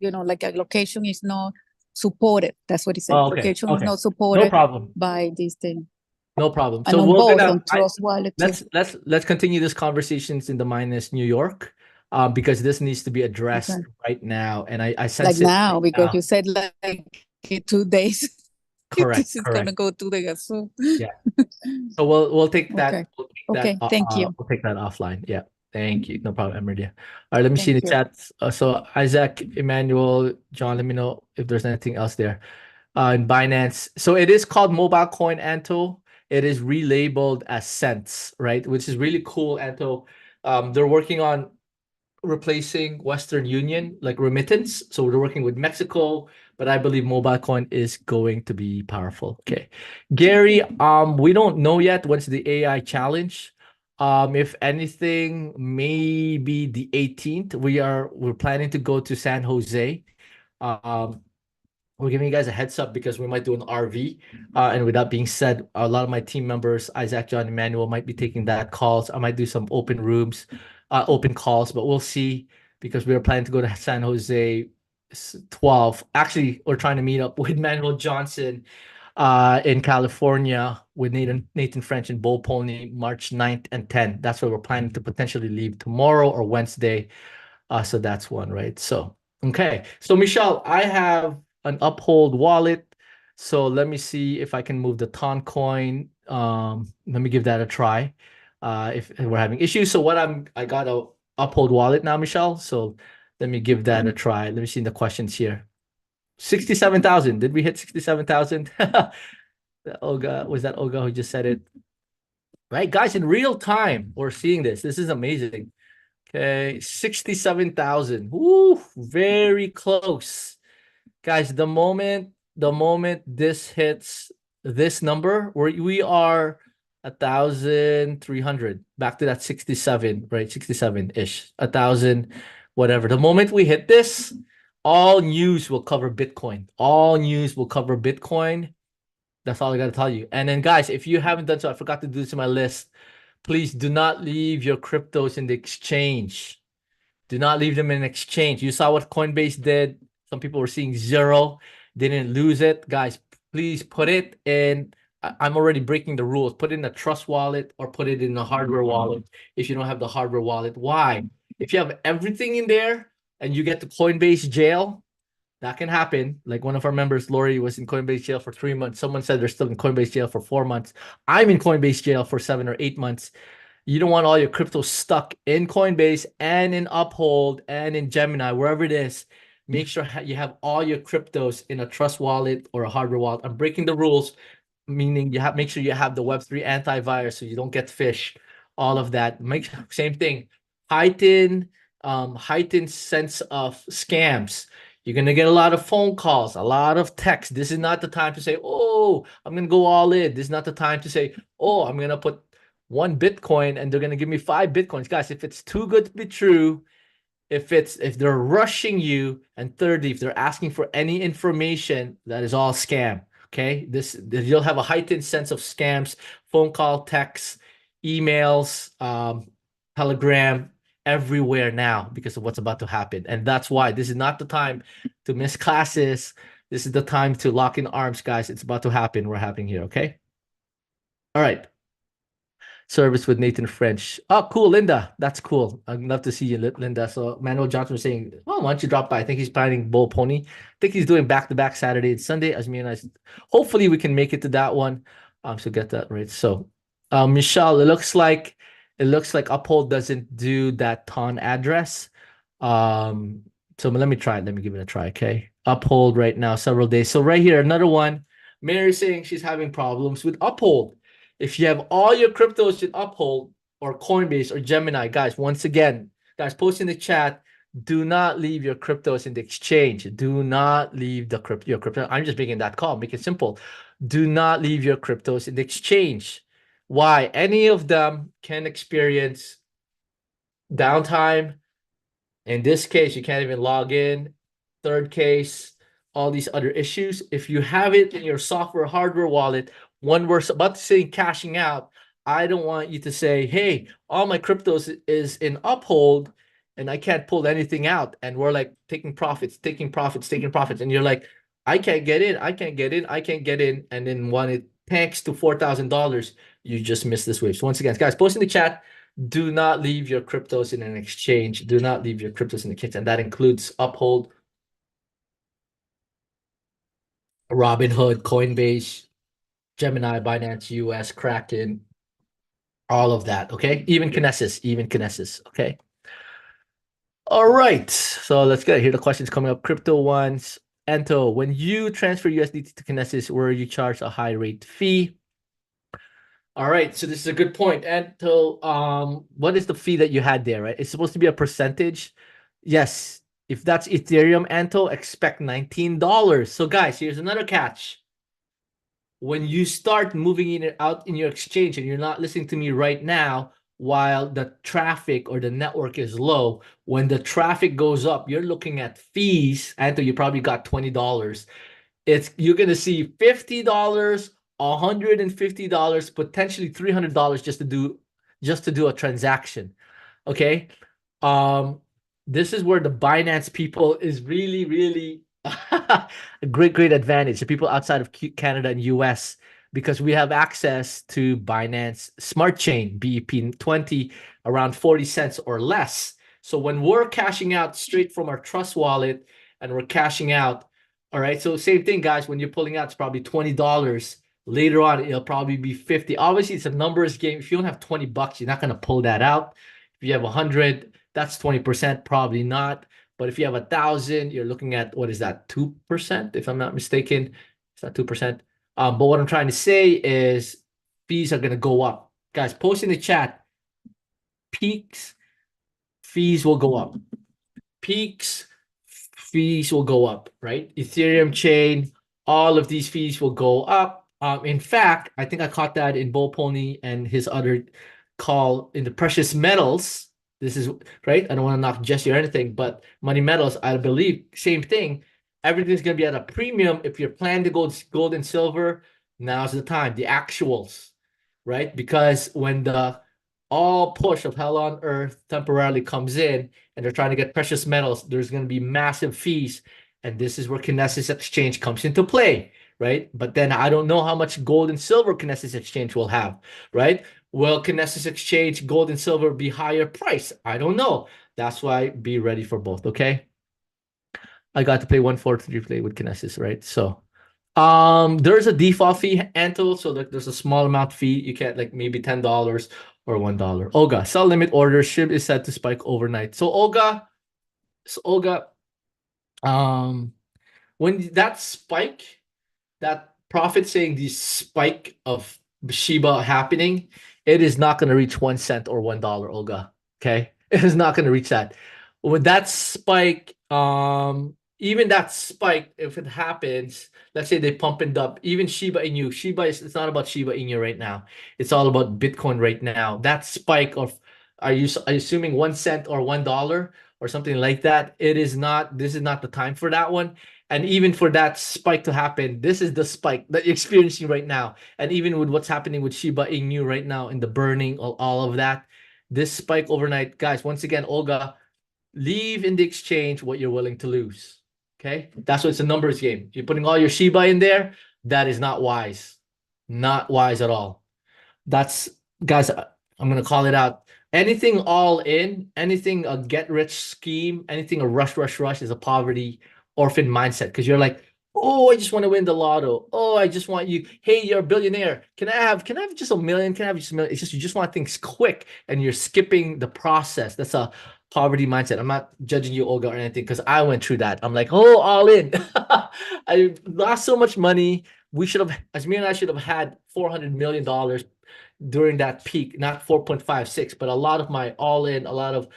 like a location is not supported. That's what it says. Oh, okay. Location is Okay. not No supported problem. by this thing. No problem. And So on we're both, gonna on Trust Wallet too. let's continue this conversations in the minus New York, because this needs to be addressed Okay. right now, and I Like sense it right now, because now. you said like in 2 days, Correct, this is correct. gonna go to the so. Yeah. So we'll take that Okay. Okay. Thank you. we'll take that offline. Yeah. Thank you. No problem, Emerdia. All right, let me see in Thank the you. chat. So Isaac, Emmanuel, John, let me know if there's anything else there. In Binance. So it is called Mobile Coin, Anto. It is relabeled as Cents, right? Which is really cool, Anto. They're working on replacing Western Union, like remittance. So we're working with Mexico, but I believe mobile coin is going to be powerful. Okay. Gary, we don't know yet when's the AI challenge. If anything, maybe the 18th. We're planning to go to San Jose. Um, we're giving you guys a heads up because we might do an RV. And with that being said, a lot of my team members, Isaac, John, Emmanuel, might be taking that calls. I might do some open rooms, open calls, but we'll see because we are planning to go to San Jose 12. Actually, we're trying to meet up with Manuel Johnson in California with Nathan French and Bull Pony March 9th and 10th. That's where we're planning to potentially leave tomorrow or Wednesday. So that's one, right? So, okay. So, Michelle, I have an Uphold wallet. So let me see if I can move the Ton coin. Let me give that a try. If we're having issues. So I got a Uphold wallet now, Michelle. So let me give that a try. Let me see the questions here. 67,000. Did we hit 67,000? Olga, was that Olga who just said it? Right, guys, in real time, we're seeing this. This is amazing. Okay, 67,000. Woo, very close. Guys, the moment this hits this number, we are 1,300. Back to that 67, right? 67-ish. 1,000, whatever. The moment we hit this, all news will cover Bitcoin. All news will cover Bitcoin. That's all I gotta tell you. And then, guys, if you haven't done so, I forgot to do this in my list. Please do not leave your cryptos in the exchange. Do not leave them in exchange. You saw what Coinbase did. Some people were seeing zero. They didn't lose it. Guys, please put it in I'm already breaking the rules. Put it in a trust wallet or put it in a hardware wallet if you don't have the hardware wallet. Why? If you have everything in there and you get to Coinbase jail, that can happen. Like one of our members, Lori, was in Coinbase jail for 3 months. Someone said they're still in Coinbase jail for 4 months. I'm in Coinbase jail for 7 or 8 months. You don't want all your crypto stuck in Coinbase and in Uphold and in Gemini, wherever it is. Make sure you have all your cryptos in a trust wallet or a hardware wallet. I'm breaking the rules, meaning you have make sure you have the Web3 antivirus so you don't get phished. All of that. Make same thing. Heightened sense of scams. You're gonna get a lot of phone calls, a lot of texts. This is not the time to say, "Oh, I'm gonna go all in." This is not the time to say, "Oh, I'm gonna put 1 Bitcoin and they're gonna give me 5 Bitcoins." Guys, if it's too good to be true, if they're rushing you, and thirdly, if they're asking for any information, that is all scam. Okay, you'll have a heightened sense of scams, phone call, texts, emails, Telegram, everywhere now because of what's about to happen. And that's why this is not the time to miss classes. This is the time to lock in arms, guys. It's about to happen. We're happening here. Okay. All right. Service with Nathan French. Oh, cool, Linda. That's cool. I'd love to see you, Linda. So Manuel Johnson was saying, "Oh, why don't you drop by?" I think he's planning Bull Pony. I think he's doing back-to-back Saturday and Sunday. As me and I, hopefully we can make it to that one. So get that right. So, Michelle, it looks like Uphold doesn't do that ton address. Um, so let me try it. Let me give it a try. Okay, Uphold right now, several days. So right here, another one. Mary saying she's having problems with Uphold. If you have all your cryptos in Uphold or Coinbase or Gemini, guys, once again, guys, post in the chat. Do not leave your cryptos in the exchange. Do not leave your crypto. I'm just making that call. Make it simple. Do not leave your cryptos in the exchange. Why? Any of them can experience downtime. In this case, you can't even log in. Third case, all these other issues. If you have it in your software hardware wallet, when we're about to say cashing out, I don't want you to say, "Hey, all my cryptos is in Uphold and I can't pull anything out." And we're like taking profits, taking profits, taking profits. And you're like, "I can't get in, I can't get in, I can't get in." And then when it tanks to $4,000, you just miss this wave. So once again, guys, post in the chat. Do not leave your cryptos in an exchange. Do not leave your cryptos in the exchange. And that includes Uphold, Robinhood, Coinbase, Gemini, Binance US, Kraken, all of that. Okay. Even Kinesis. Okay. All right. So let's get here. The questions coming up. Crypto ones. Ento, when you transfer USDT to Kinesis, where you charge a high rate fee. All right, so this is a good point. And so, what is the fee that you had there, right? It's supposed to be a percentage. Yes, if that's Ethereum, Anto, expect $19. So, guys, here's another catch. When you start moving in and out in your exchange, and you're not listening to me right now, while the traffic or the network is low, when the traffic goes up, you're looking at fees. Anto, you probably got $20. You're gonna see $50, $150, potentially $300 just to do a transaction. Okay. This is where the Binance people is really, really a great advantage. The people outside of Canada and US, because we have access to Binance Smart Chain, BEP20, around 40 cents or less. So when we're cashing out straight from our Trust wallet and we're cashing out, all right. So same thing, guys. When you're pulling out, it's probably $20. Later on, it'll probably be 50. Obviously, it's a numbers game. If you don't have $20, you're not gonna pull that out. If you have 100, that's 20%, probably not. But if you have 1,000, you're looking at, what is that, 2%, if I'm not mistaken. It's not 2%. But what I'm trying to say is fees are gonna go up. Guys, post in the chat. Peaks, fees will go up. Peaks, fees will go up, right? Ethereum chain, all of these fees will go up. In fact, I think I caught that in Bull Pony and his other call in the precious metals. This is right. I don't want to knock Jesse or anything, but money metals, I believe, same thing. Everything's going to be at a premium. If you're planning to go gold and silver, now's the time. The actuals, right? Because when the all push of hell on earth temporarily comes in and they're trying to get precious metals, there's going to be massive fees. And this is where Kinesis Exchange comes into play. right? But then I don't know how much gold and silver Kinesis Exchange will have, right? Will Kinesis Exchange gold and silver be higher price? I don't know. That's why be ready for both, okay? I got to play 143 play with Kinesis, right? So there's a default fee, Anto. So like there's a small amount fee. You can't like maybe $10 or $1. Olga, sell limit order. SHIB is set to spike overnight. So Olga, um, when that spike, that profit saying the spike of Shiba happening, it is not going to reach 1 cent or $1, Olga. Okay, it is not going to reach that. With that spike, even that spike, if it happens, let's say they pump it up, even Shiba Inu, Shiba is it's not about Shiba Inu right now. It's all about Bitcoin right now. That spike of are you assuming 1 cent or $1 or something like that? It is not. This is not the time for that one. And even for that spike to happen, this is the spike that you're experiencing right now. And even with what's happening with Shiba Inu right now in the burning, all of that, this spike overnight, guys, once again, Olga, leave in the exchange what you're willing to lose. Okay? That's what it's a numbers game. If you're putting all your Shiba in there, that is not wise. Not wise at all. That's, guys, I'm going to call it out. Anything all in, anything a get rich scheme, anything a rush is a poverty orphan mindset. Because you're like, oh, I just want to win the lotto. Oh, I just want you. Hey, you're a billionaire. Can I have just a million? Can I have just a million? It's just you just want things quick and you're skipping the process. That's a poverty mindset. I'm not judging you, Olga, or anything, because I went through that. I'm like, oh, all in. I lost so much money. We should have, Asmir and I should have had $400 million during that peak, not 4.56, but a lot of my all in, a lot of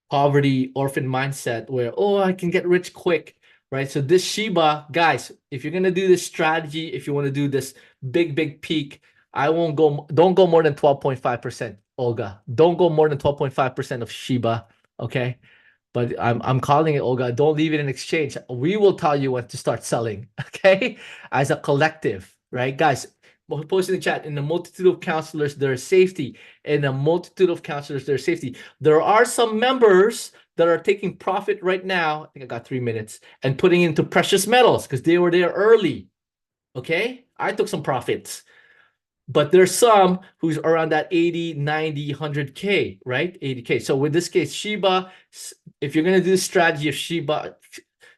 poverty orphan mindset where, oh, I can get rich quick, right? So this Shiba, guys, if you're going to do this strategy, if you want to do this big peak, don't go more than 12.5%, Olga. Don't go more than 12.5% of Shiba, okay? But I'm calling it, Olga. Don't leave it in exchange. We will tell you when to start selling, okay? As a collective, right? Guys, post in the chat. In a multitude of counselors, there is safety. In a multitude of counselors, there's safety. There are some members that are taking profit right now. I think I got 3 minutes and putting into precious metals because they were there early. Okay, I took some profits. But there's some who's around that 80, 90, 100K, right? 80K. So with this case, Shiba, if you're going to do the strategy of Shiba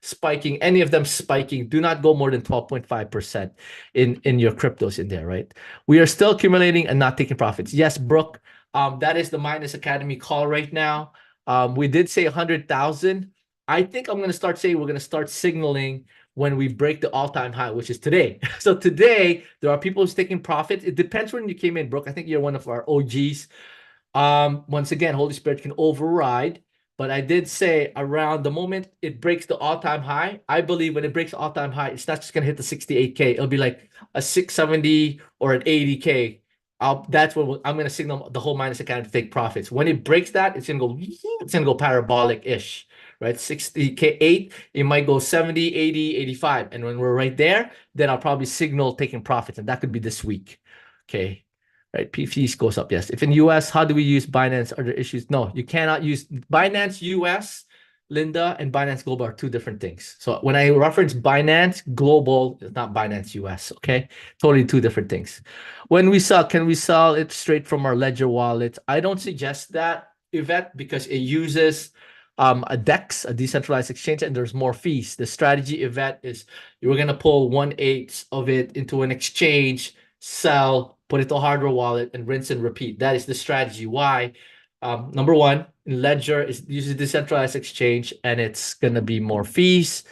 spiking, any of them spiking, do not go more than 12.5% in your cryptos in there, right? We are still accumulating and not taking profits. Yes, Brooke, that is the Minus Academy call right now. We did say 100,000. I think I'm going to start saying we're going to start signaling when we break the all-time high, which is today. So today, there are people who's taking profits. It depends when you came in, Brooke. I think you're one of our OGs. Once again, Holy Spirit can override. But I did say around the moment it breaks the all-time high, I believe when it breaks the all-time high, it's not just going to hit the 68K. It'll be like a 670 or an 80K. That's what I'm going to signal the whole Minus Academy to take profits. When it breaks that, it's going to go parabolic-ish, right? 60K8, it might go 70, 80, 85. And when we're right there, then I'll probably signal taking profits. And that could be this week. Okay. Right, PFs goes up, yes. If in US, how do we use Binance? Are there issues? No, you cannot use Binance US, Linda, and Binance Global are two different things. So when I reference Binance Global, it's not Binance US, okay? Totally two different things. When we sell, can we sell it straight from our Ledger wallet? I don't suggest that, Yvette, because it uses a DEX, a decentralized exchange, and there's more fees. The strategy, Yvette, is you're going to pull 1/8 of it into an exchange, sell, put it to a hardware wallet, and rinse and repeat. That is the strategy. Why? Number one, Ledger uses decentralized exchange, and it's gonna be more fees.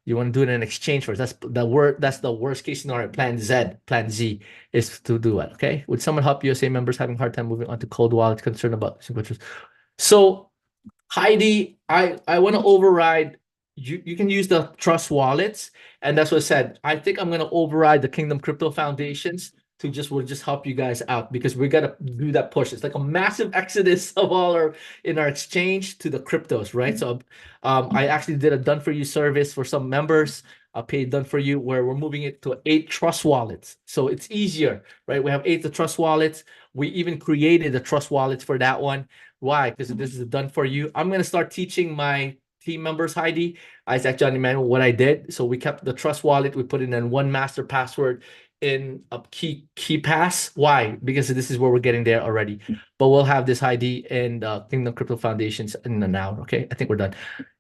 You want to do it in an exchange first. That's the worst case scenario. Plan Z is to do it. Okay. Would someone help USA members having a hard time moving on to cold wallet, concerned about signatures? So Heidi, I want to override. You can use the trust wallets, and that's what I said. I think I'm going to override the Kingdom Crypto Foundations to will just help you guys out because we got to do that push. It's like a massive exodus of all our exchange to the cryptos, right? So I actually did a done for you service for some members. I paid done for you where we're moving it to 8 trust wallets. So it's easier, right? We have 8 the trust wallets. We even created the trust wallets for that one. Why? Because this is done for you. I'm going to start teaching my team members, Heidi, Isaac, Johnny, Manuel, what I did. So we kept the trust wallet. We put in one master password in a key pass. Why? Because this is where we're getting there already. But we'll have this Heidi and Kingdom Crypto Foundations in an hour. Okay, I think we're done.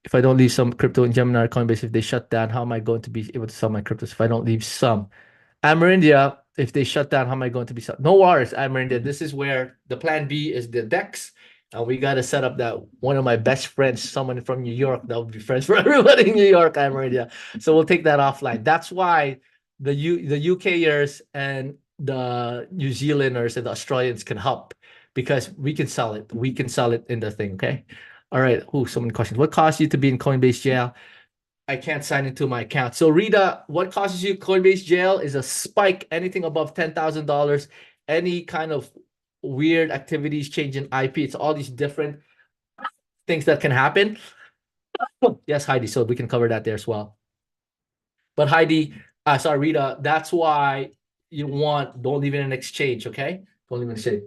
If I don't leave some crypto in Gemini or Coinbase, if they shut down, how am I going to be able to sell my cryptos? If I don't leave some, Amerindia, if they shut down, how am I going to be? No worries, Amerindia. This is where the plan B is the DEX. And we got to set up that one of my best friends, someone from New York, that would be friends for everybody in New York, Amerindia. So we'll take that offline. That's why the UKers and the New Zealanders and the Australians can help, because we can sell it. We can sell it in the thing. Okay. All right. Oh, so many questions. What caused you to be in Coinbase jail? I can't sign into my account. So Rita, what causes you Coinbase jail is a spike, anything above $10,000, any kind of weird activities, changing IP. It's all these different things that can happen. Yes, Heidi. So we can cover that there as well. But Heidi, sorry, Rita, that's why you don't leave it in an exchange, okay? Don't leave it in exchange.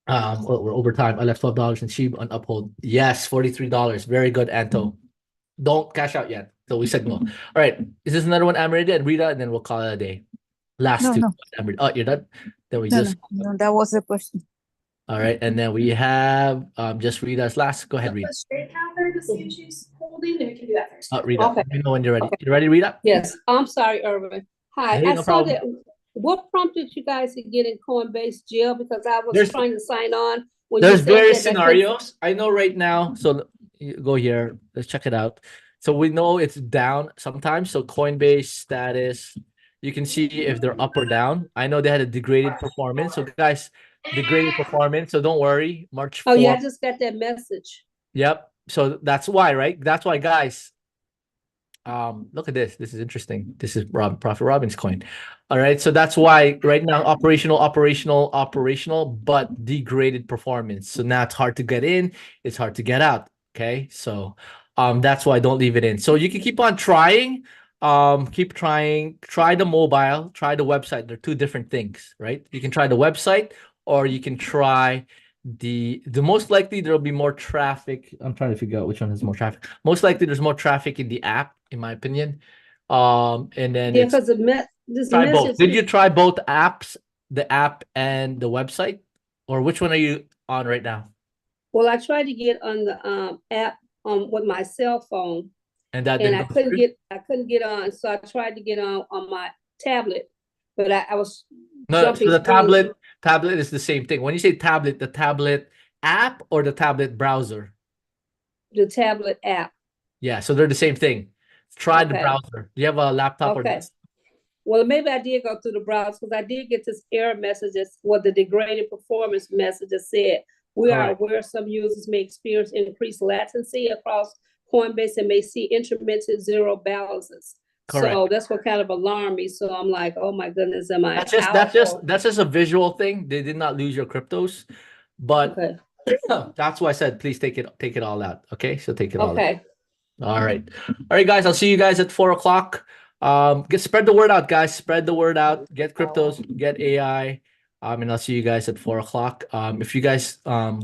We're over time. I left $12 in Sheeb on Uphold. Yes, $43. Very good, Anto. Don't cash out yet. So we said no. All right. Is this another one, Amrita and Rita? And then we'll call it a day. Last No, two. no. Oh, you're done? Then we No, just. no, that was the question. All right. And then we have just Rita's last. Go ahead, Rita. Straight counter to see if she's holding, and we can do that first. Rita, Okay. let me know when you're ready. You ready, Rita? Yes, I'm sorry, Irvin. Hi, Hey, I no saw problem. that. What prompted you guys to get in Coinbase jail? Because I was There's- trying to sign on when you There's said various that I couldn't- scenarios. I know right now. So you go here. Let's check it out. So we know it's down sometimes. So Coinbase status, you can see if they're up or down. I know they had a degraded performance. So guys, degraded performance. So don't worry. March 4th. Oh yeah, I just got that message. Yep. So that's why, right? That's why, guys. Look at this. This is interesting. This is Prophet Robin's coin. All right. So that's why right now operational, but degraded performance. So now it's hard to get in. It's hard to get out. Okay. So that's why don't leave it in. So you can keep on trying. Keep trying. Try the mobile. Try the website. They're two different things, right? You can try the website, or you can try the most likely there'll be more traffic. I'm trying to figure out which one has more traffic. Most likely there's more traffic in the app, in my opinion. And then Yeah, it's because this try message. both. Did you try both apps, the app and the website, or which one are you on right now? Well, I tried to get on the app with my cell phone, And that and didn't I go couldn't through? get on. So I tried to get on my tablet, but I was No, so jumping the screens. tablet is the same thing. When you say tablet, the tablet app or the tablet browser? The tablet app. Yeah, so they're the same thing. Try the Okay. browser. Do you have a laptop or Okay. desktop? Well, maybe I did go through the browser, because I did get this error message, the degraded performance message that said, we are Correct. aware some users may experience increased latency across Coinbase and may see intermittent zero balances. Correct. So that's what kind of alarmed me. So I'm like, oh my goodness, am I That's just a visual thing. They did not lose your cryptos, but Okay. that's why I said please take it all out. Okay, so take it all out. Okay. All right, guys. I'll see you guys at 4 o'clock. Spread the word out, guys. Spread the word out. Get cryptos. Get AI. And I'll see you guys at 4 o'clock. If you guys